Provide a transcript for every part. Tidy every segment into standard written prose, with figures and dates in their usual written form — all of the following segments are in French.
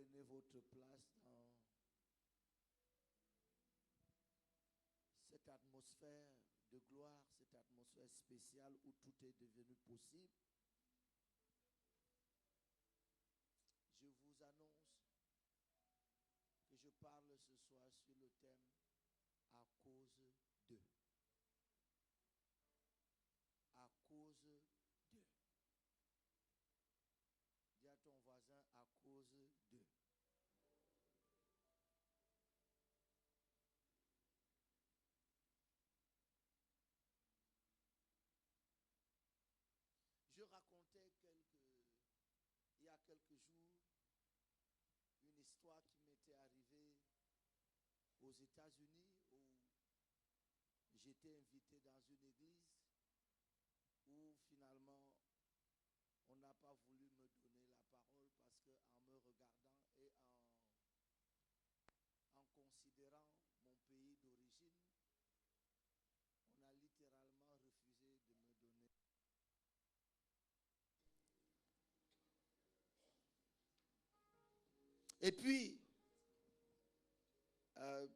prenez votre place dans cette atmosphère de gloire, cette atmosphère spéciale où tout est devenu possible, je vous annonce que je parle ce soir sur le thème « À cause de ». À cause de. Dis à ton voisin, à cause de. Je racontais il y a quelques jours une histoire qui m'était arrivée aux États-Unis où j'étais invité dans une église où finalement on n'a pas voulu me donner la parole parce qu'en me regardant et en considérant mon pays d'origine, on a littéralement refusé de me donner. Et puis,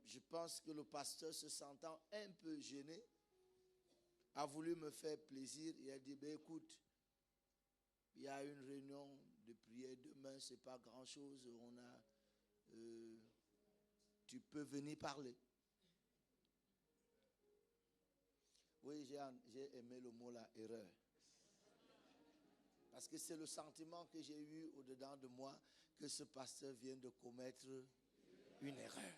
je pense que le pasteur, se sentant un peu gêné, a voulu me faire plaisir. Il a dit, écoute, il y a une réunion de prière demain, ce n'est pas grand-chose. Tu peux venir parler. Oui, j'ai aimé le mot là, erreur. Parce que c'est le sentiment que j'ai eu au-dedans de moi que ce pasteur vient de commettre une erreur.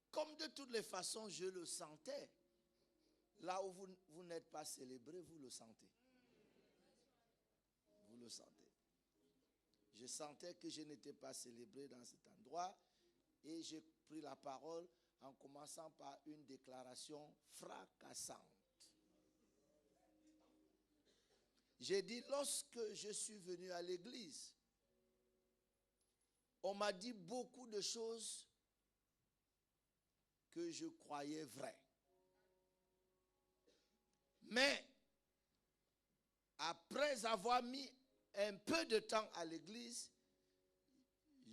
Comme de toutes les façons, je le sentais. Là où vous n'êtes pas célébré, vous le sentez. Vous le sentez. Je sentais que je n'étais pas célébré dans cet endroit et j'ai pris la parole en commençant par une déclaration fracassante. J'ai dit, lorsque je suis venu à l'église, on m'a dit beaucoup de choses que je croyais vraies. Mais, après avoir mis un peu de temps à l'église,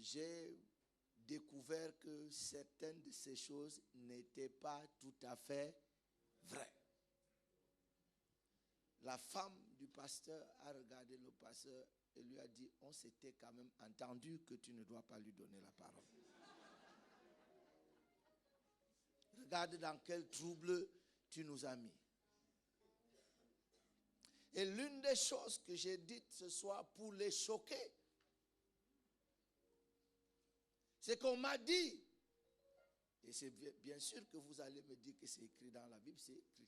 j'ai découvert que certaines de ces choses n'étaient pas tout à fait vraies. La femme du pasteur a regardé le pasteur et lui a dit, on s'était quand même entendu que tu ne dois pas lui donner la parole. Regarde dans quel trouble tu nous as mis. Et l'une des choses que j'ai dites ce soir pour les choquer, c'est qu'on m'a dit, et c'est bien sûr que vous allez me dire que c'est écrit dans la Bible, c'est écrit.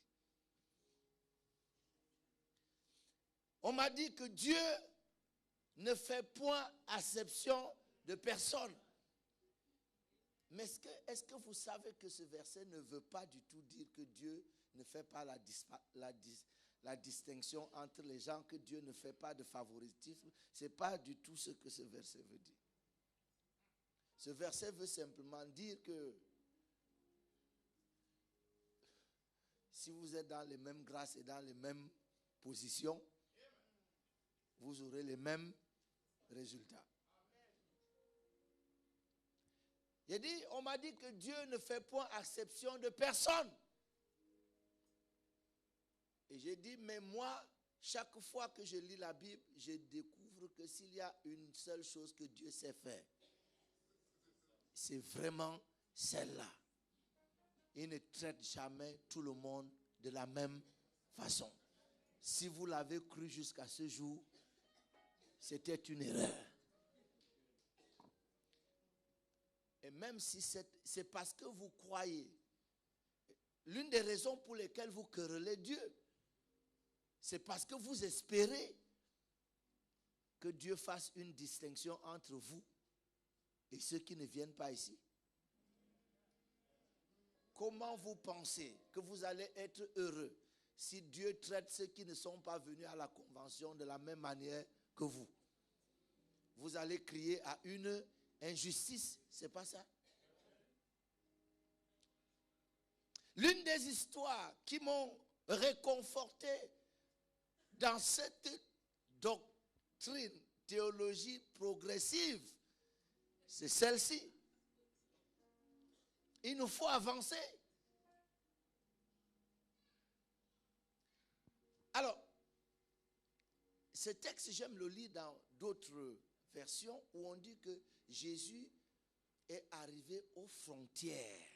On m'a dit que Dieu ne fait point acception de personne. Mais est-ce que vous savez que ce verset ne veut pas du tout dire que Dieu ne fait pas la distinction entre les gens, que Dieu ne fait pas de favoritisme? Ce n'est pas du tout ce que ce verset veut dire. Ce verset veut simplement dire que si vous êtes dans les mêmes grâces et dans les mêmes positions, vous aurez les mêmes résultats. J'ai dit, on m'a dit que Dieu ne fait point exception de personne. Et j'ai dit, mais moi, chaque fois que je lis la Bible, je découvre que s'il y a une seule chose que Dieu sait faire, c'est vraiment celle-là. Il ne traite jamais tout le monde de la même façon. Si vous l'avez cru jusqu'à ce jour, c'était une erreur. Et même si c'est parce que vous croyez, l'une des raisons pour lesquelles vous querellez Dieu, c'est parce que vous espérez que Dieu fasse une distinction entre vous et ceux qui ne viennent pas ici. Comment vous pensez que vous allez être heureux si Dieu traite ceux qui ne sont pas venus à la convention de la même manière que vous? Vous allez crier à une injustice, c'est pas ça? L'une des histoires qui m'ont réconforté dans cette doctrine, théologie progressive, c'est celle-ci. Il nous faut avancer. Alors, ce texte, j'aime le lire dans d'autres versions où on dit que Jésus est arrivé aux frontières.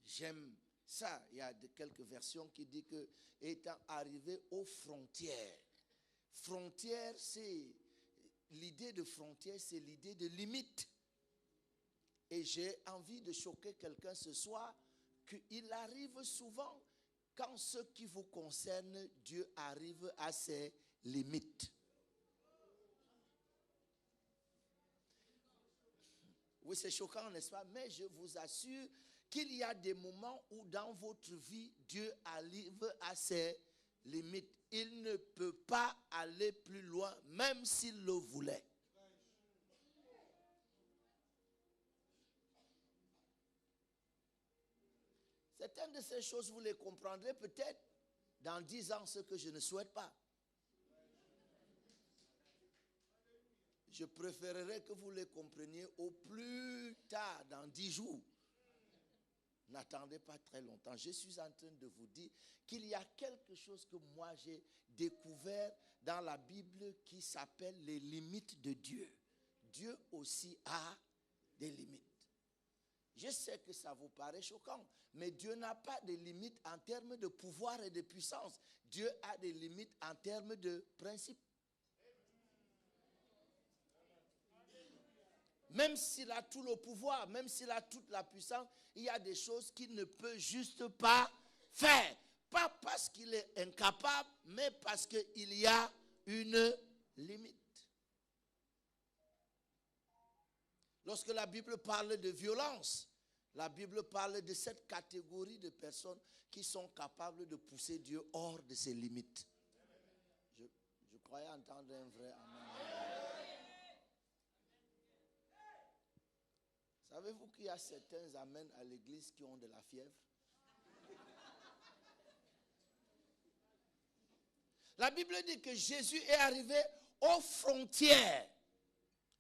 J'aime ça. Il y a quelques versions qui disent que étant arrivé aux frontières. Frontière, c'est l'idée de frontière, c'est l'idée de limite. Et j'ai envie de choquer quelqu'un ce soir qu'il arrive souvent quand ce qui vous concerne, Dieu arrive à ses limites. Oui, c'est choquant, n'est-ce pas? Mais je vous assure qu'il y a des moments où dans votre vie, Dieu arrive à ses limites. Il ne peut pas aller plus loin, même s'il le voulait. Certaines de ces choses, vous les comprendrez peut-être dans 10 ans, ce que je ne souhaite pas. Je préférerais que vous les compreniez au plus tard, dans 10 jours. N'attendez pas très longtemps. Je suis en train de vous dire qu'il y a quelque chose que moi j'ai découvert dans la Bible qui s'appelle les limites de Dieu. Dieu aussi a des limites. Je sais que ça vous paraît choquant, mais Dieu n'a pas de limites en termes de pouvoir et de puissance. Dieu a des limites en termes de principe. Même s'il a tout le pouvoir, même s'il a toute la puissance, il y a des choses qu'il ne peut juste pas faire. Pas parce qu'il est incapable, mais parce qu'il y a une limite. Lorsque la Bible parle de violence, la Bible parle de cette catégorie de personnes qui sont capables de pousser Dieu hors de ses limites. Je croyais entendre un vrai amen. Savez-vous qu'il y a certains amens à l'église qui ont de la fièvre? La Bible dit que Jésus est arrivé aux frontières.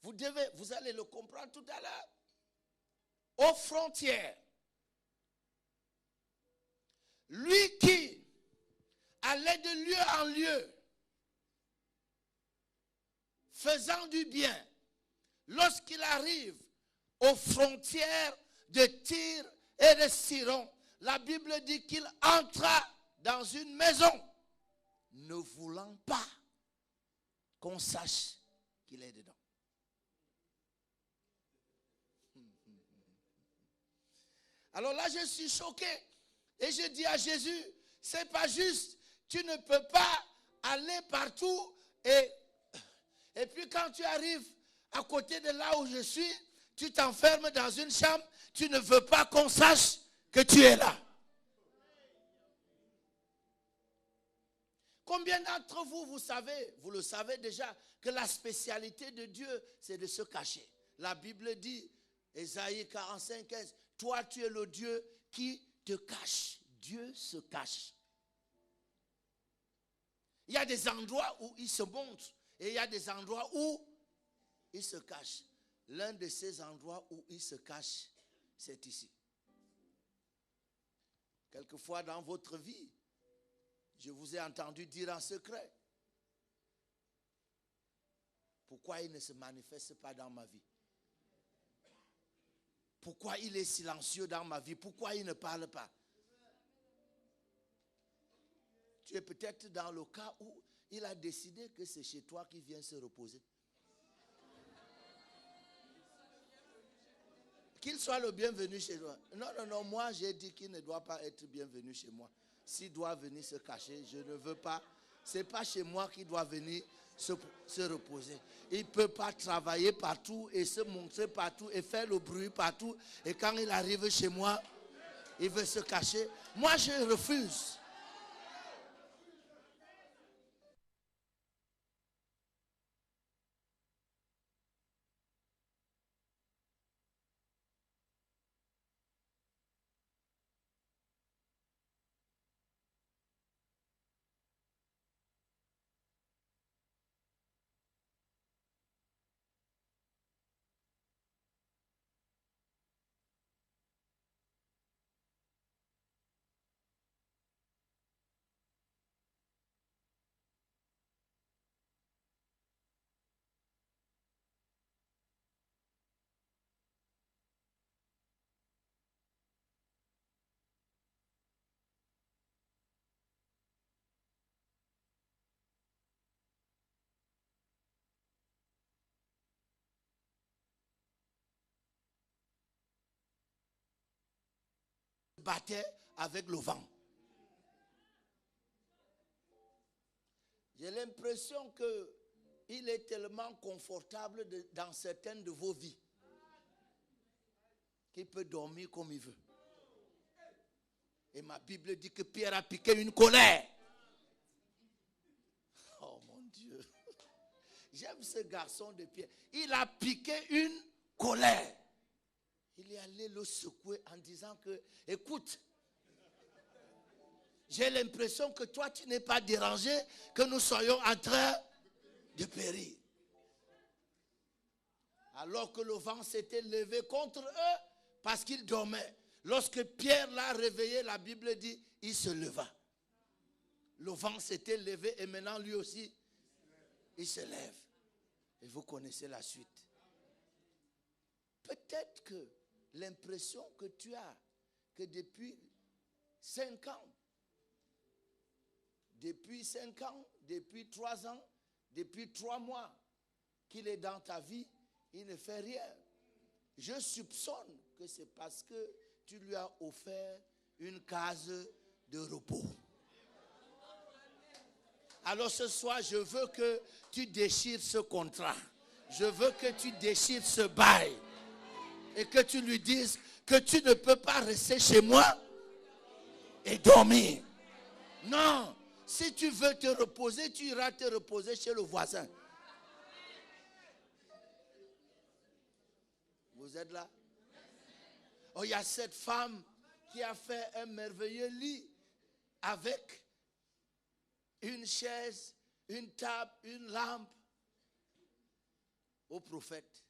Vous allez le comprendre tout à l'heure. Aux frontières. Lui qui allait de lieu en lieu, faisant du bien, lorsqu'il arrive aux frontières de Tyr et de Sidon, la Bible dit qu'il entra dans une maison, ne voulant pas qu'on sache qu'il est dedans. Alors là, je suis choqué et je dis à Jésus, c'est pas juste, tu ne peux pas aller partout et puis quand tu arrives à côté de là où je suis, tu t'enfermes dans une chambre, tu ne veux pas qu'on sache que tu es là. Combien d'entre vous, vous le savez déjà, que la spécialité de Dieu, c'est de se cacher. La Bible dit, Ésaïe 45, 15, toi tu es le Dieu qui te cache. Dieu se cache. Il y a des endroits où il se montre et il y a des endroits où il se cache. L'un de ces endroits où il se cache, c'est ici. Quelquefois dans votre vie, je vous ai entendu dire en secret, pourquoi il ne se manifeste pas dans ma vie? Pourquoi il est silencieux dans ma vie? Pourquoi il ne parle pas? Tu es peut-être dans le cas où il a décidé que c'est chez toi qu'il vient se reposer. Qu'il soit le bienvenu chez toi. Non, moi j'ai dit qu'il ne doit pas être bienvenu chez moi. S'il doit venir se cacher, je ne veux pas. Ce n'est pas chez moi qu'il doit venir se reposer. Il ne peut pas travailler partout et se montrer partout et faire le bruit partout. Et quand il arrive chez moi, il veut se cacher. Moi je refuse. battait avec le vent. J'ai l'impression qu'il est tellement confortable dans certaines de vos vies qu'il peut dormir comme il veut. Et ma Bible dit que Pierre a piqué une colère. Oh mon Dieu. J'aime ce garçon de Pierre. Il a piqué une colère. Il est allé le secouer en disant que, écoute, j'ai l'impression que toi tu n'es pas dérangé, que nous soyons en train de périr. Alors que le vent s'était levé contre eux parce qu'ils dormaient. Lorsque Pierre l'a réveillé, la Bible dit, il se leva. Le vent s'était levé et maintenant lui aussi, il se lève. Et vous connaissez la suite. Peut-être que l'impression que tu as, que depuis 5 ans, depuis 3 ans, depuis 3 mois, qu'il est dans ta vie, il ne fait rien. Je soupçonne que c'est parce que tu lui as offert une case de repos. Alors ce soir, je veux que tu déchires ce contrat. Je veux que tu déchires ce bail. Et que tu lui dises que tu ne peux pas rester chez moi et dormir. Non. Si tu veux te reposer, tu iras te reposer chez le voisin. Vous êtes là? Oh, il y a cette femme qui a fait un merveilleux lit avec une chaise, une table, une lampe au prophète.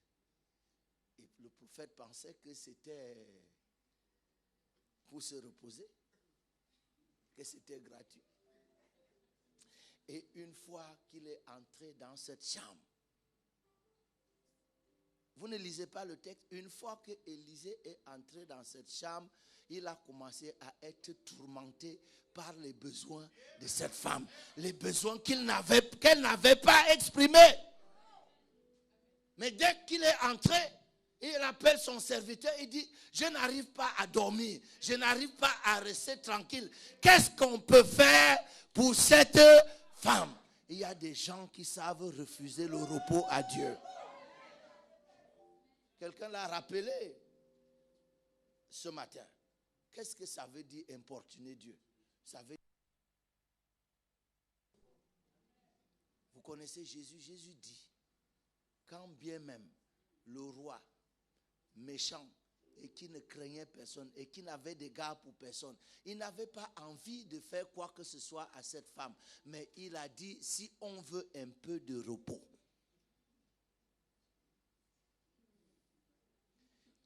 Et le prophète pensait que c'était pour se reposer, que c'était gratuit. Et une fois qu'il est entré dans cette chambre, vous ne lisez pas le texte. Une fois que Élisée est entré dans cette chambre, il a commencé à être tourmenté par les besoins de cette femme. Les besoins qu'elle n'avait pas exprimés. Mais dès qu'il est entré, il appelle son serviteur, il dit, je n'arrive pas à dormir, je n'arrive pas à rester tranquille. Qu'est-ce qu'on peut faire pour cette femme? Il y a des gens qui savent refuser le repos à Dieu. Quelqu'un l'a rappelé ce matin. Qu'est-ce que ça veut dire importuner Dieu? Ça veut dire... Vous connaissez Jésus? Jésus dit, quand bien même le roi méchant et qui ne craignait personne et qui n'avait d'égard pour personne, il n'avait pas envie de faire quoi que ce soit à cette femme. Mais il a dit, si on veut un peu de repos.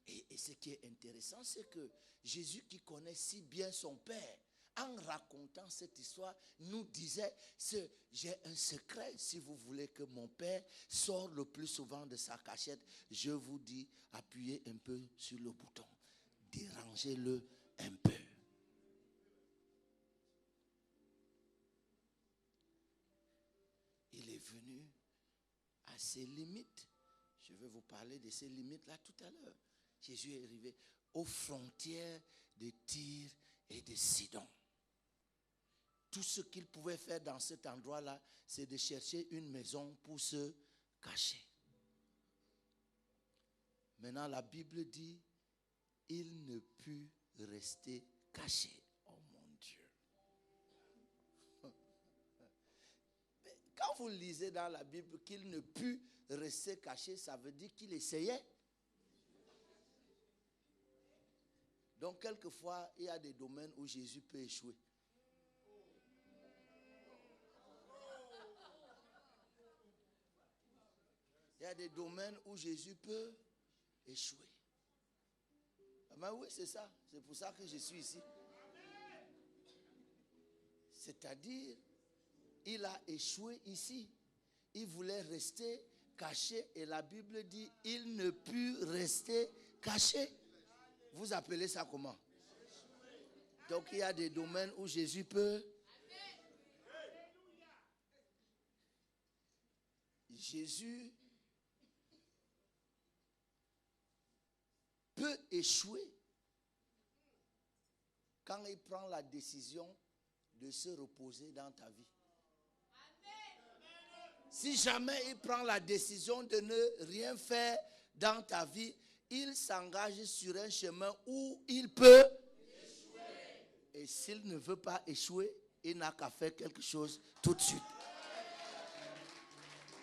Et ce qui est intéressant, c'est que Jésus, qui connaît si bien son Père, en racontant cette histoire, nous disait, j'ai un secret. Si vous voulez que mon Père sorte le plus souvent de sa cachette, je vous dis, appuyez un peu sur le bouton. Dérangez-le un peu. Il est venu à ses limites. Je vais vous parler de ces limites-là tout à l'heure. Jésus est arrivé aux frontières de Tyr et de Sidon. Tout ce qu'il pouvait faire dans cet endroit-là, c'est de chercher une maison pour se cacher. Maintenant, la Bible dit, il ne put rester caché. Oh mon Dieu. Mais quand vous lisez dans la Bible qu'il ne put rester caché, ça veut dire qu'il essayait. Donc, quelquefois, il y a des domaines où Jésus peut échouer. Il y a des domaines où Jésus peut échouer. Mais oui, c'est ça. C'est pour ça que je suis ici. C'est-à-dire, il a échoué ici. Il voulait rester caché et la Bible dit, il ne put rester caché. Vous appelez ça comment? Donc il y a des domaines où Jésus peut. Jésus peut échouer quand il prend la décision de se reposer dans ta vie. Si jamais il prend la décision de ne rien faire dans ta vie, il s'engage sur un chemin où il peut échouer. Et s'il ne veut pas échouer, il n'a qu'à faire quelque chose tout de suite.